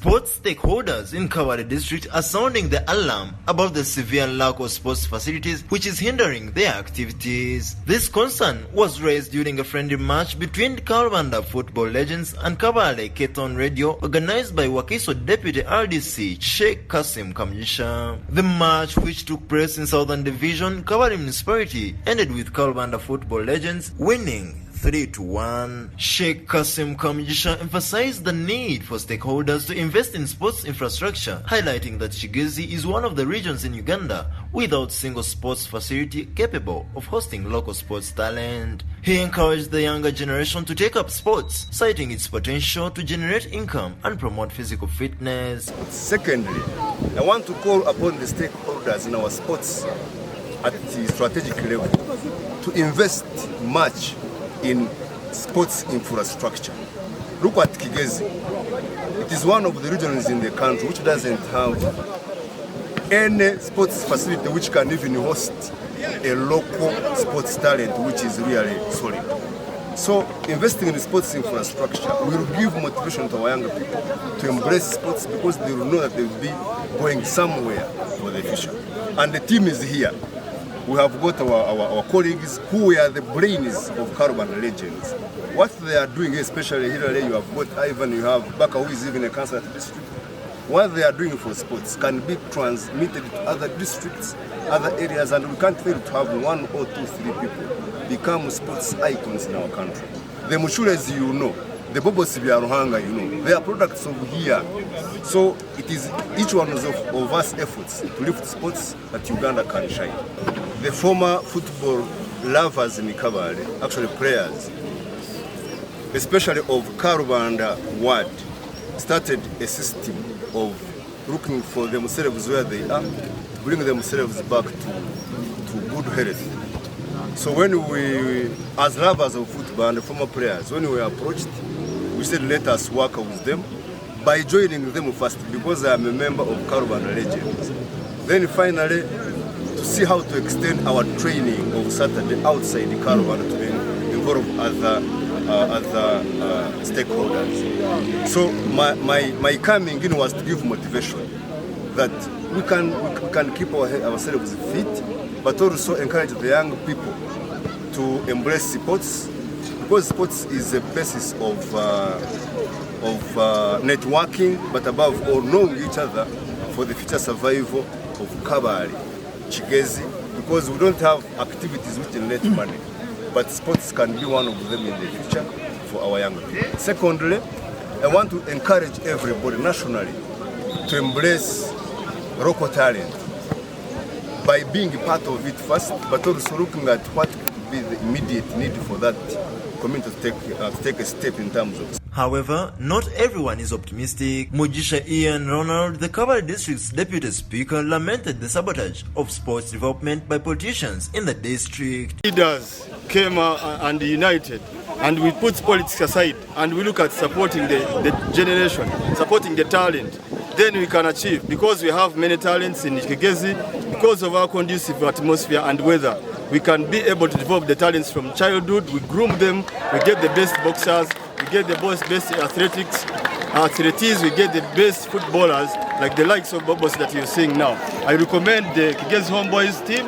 Sports stakeholders in Kabale district are sounding the alarm about the severe lack of sports facilities which is hindering their activities. This concern was raised during a friendly match between Kalbanda football legends and Kabale Keton Radio organized by Wakiso Deputy RDC Sheikh Kasim Kamjisha. The match, which took place in Southern Division, Kabale Municipality, ended with Kalbanda football legends winning 3-1. Sheikh Kasim Kamjisha emphasized the need for stakeholders to invest in sports infrastructure, highlighting that Kigezi is one of the regions in Uganda without single sports facility capable of hosting local sports talent. He encouraged the younger generation to take up sports, citing its potential to generate income and promote physical fitness. Secondly, I want to call upon the stakeholders in our sports at the strategic level to invest much in sports infrastructure. Look at Kigezi. It is one of the regions in the country which doesn't have any sports facility which can even host a local sports talent which is really solid. So investing in sports infrastructure will give motivation to our young people to embrace sports because they will know that they will be going somewhere for the future. And the team is here. We have got our colleagues who are the brains of Kalbanda legends. What they are doing, especially here, you have got Ivan, you have Baka, who is even a councillor at the district. What they are doing for sports can be transmitted to other districts, other areas, and we can't fail to have 1 or 2, 3 people become sports icons in our country. The Mushules, you know, the Bobos Biaruhanga, you know, they are products of here. So it is each one of us efforts to lift sports that Uganda can shine. The former football lovers in Kabale, actually players, especially of Kalbanda ward, started a system of looking for themselves where they are, to bring themselves back to good health. So when we, as lovers of football and former players, when we were approached, we said let us work with them by joining them first because I am a member of Kalbanda Legends. Then finally, to see how to extend our training of Saturday outside Kalbanda to involve other stakeholders. So my coming in was to give motivation that we can keep ourselves fit, but also encourage the young people to embrace sports, because sports is the basis of networking, but above all knowing each other for the future survival of Kabale, Kigezi, because we don't have activities which generate money, but sports can be one of them in the future for our young people. Secondly, I want to encourage everybody nationally to embrace local talent by being part of it first, but also looking at what could be the immediate need for that community to take a step in terms of. However, not everyone is optimistic. Mujisha Ian Ronald, the Kabale district's deputy speaker, lamented the sabotage of sports development by politicians in the district. Leaders came and united, and we put politics aside and we look at supporting the generation, supporting the talent. Then we can achieve, because we have many talents in Kigezi, because of our conducive atmosphere and weather. We can be able to develop the talents from childhood. We groom them, we get the best boxers, we get the best athletes, we get the best footballers, like the likes of Bobos that you're seeing now. I recommend the Kigezi Homeboys team,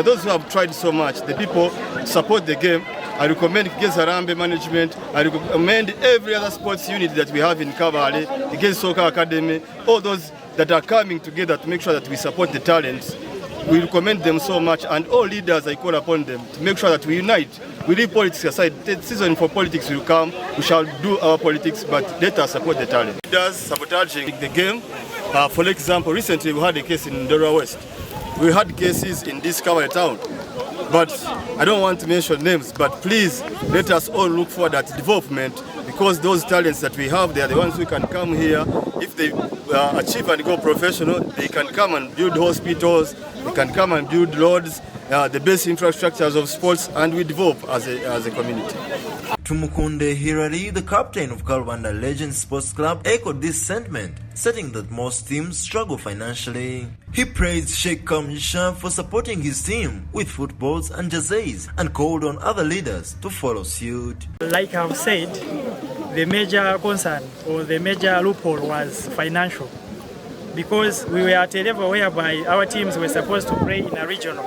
those who have tried so much, the people support the game. I recommend Kigezi Harambe management. I recommend every other sports unit that we have in Kabale, Kigezi Soccer Academy, all those that are coming together to make sure that we support the talents. We recommend them so much, and all leaders, I call upon them to make sure that we unite. We leave politics aside. The season for politics will come. We shall do our politics, but let us support the talent. Leaders sabotaging the game. For example, recently we had a case in Ndora West. We had cases in this Kabale town. But I don't want to mention names, but please let us all look forward at development, because those talents that we have, they are the ones who can come here. If they achieve and go professional, they can come and build hospitals, they can come and build roads, the best infrastructures of sports, and we develop as a community. Tumukunde Hirari, the captain of Kalbanda Legends Sports Club, echoed this sentiment, stating that most teams struggle financially. He praised Sheikh Kamjisha for supporting his team with footballs and jerseys and called on other leaders to follow suit. Like I've said, the major concern or the major loophole was financial, because we were at a level whereby our teams were supposed to play in a regional.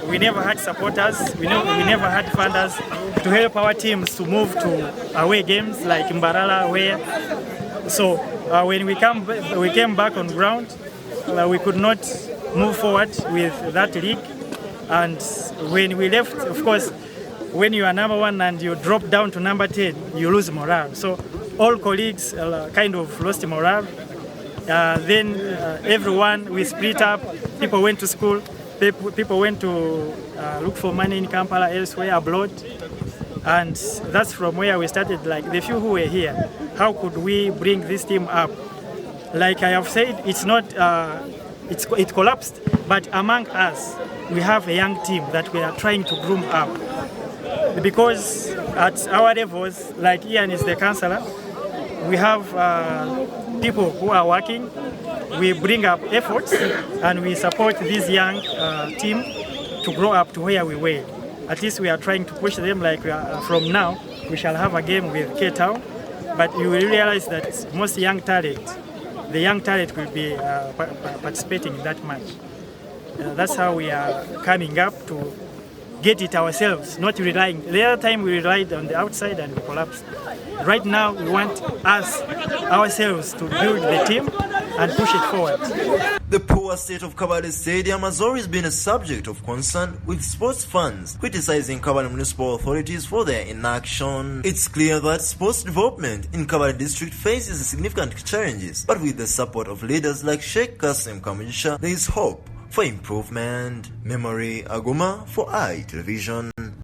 We never had supporters, we never had funders to help our teams to move to away games like Mbarara, where. So when we came back on ground, we could not move forward with that league. And when we left, of course, when you are number 1 and you drop down to number 10, you lose morale. So all colleagues kind of lost morale. Then everyone, we split up, people went to school, people went to look for money in Kampala, elsewhere, abroad. And that's from where we started, like the few who were here, how could we bring this team up? Like I have said, it's not, it collapsed, but among us, we have a young team that we are trying to groom up. Because at our levels, like Ian is the counselor, we have people who are working, we bring up efforts, and we support this young team to grow up to where we were. At least we are trying to push them, like from now, we shall have a game with Cape Town, but you will realize that most young talent, the young talent will be participating in that match. That's how we are coming up to get it ourselves, not relying. The other time we relied on the outside and we collapsed. Right now we want us ourselves to build the team and push it forward. The poor state of Kabale Stadium has always been a subject of concern, with sports fans criticizing Kabale municipal authorities for their inaction. It's clear that sports development in Kabale district faces significant challenges, but with the support of leaders like Sheikh Kasim Kamujisha, there is hope for improvement. Memory Aguma for iTelevision.